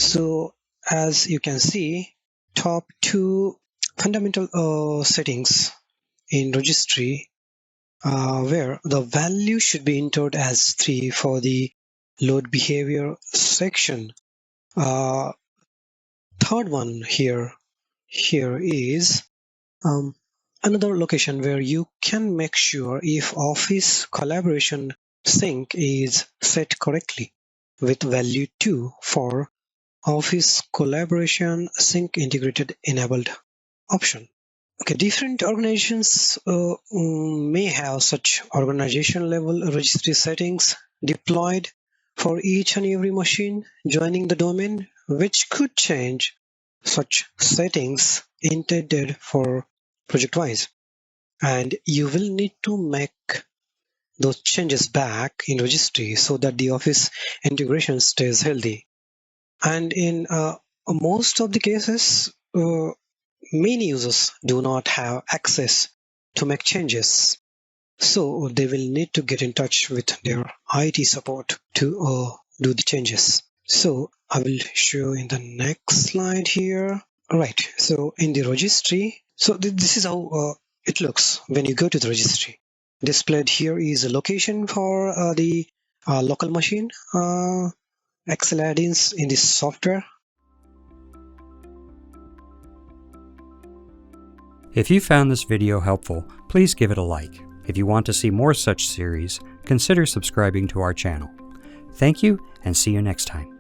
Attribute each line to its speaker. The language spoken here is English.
Speaker 1: So as you can see, top two fundamental settings in registry where the value should be entered as 3 for the load behavior section. Third one here is another location where you can make sure if Office collaboration sync is set correctly with value 2 for Office collaboration sync integrated enabled option. Okay, different organizations may have such organization level registry settings deployed for each and every machine joining the domain, which could change such settings intended for ProjectWise. And you will need to make those changes back in registry so that the Office integration stays healthy. And in most of the cases, many users do not have access to make changes, so they will need to get in touch with their IT support to do the changes. So I will show in the next slide here. Right, so in the registry, so this is how it looks when you go to the registry. Displayed here is a location for the local machine, Excel add-ins in this software.
Speaker 2: If you found this video helpful, please give it a like. If you want to see more such series, consider subscribing to our channel. Thank you, and see you next time.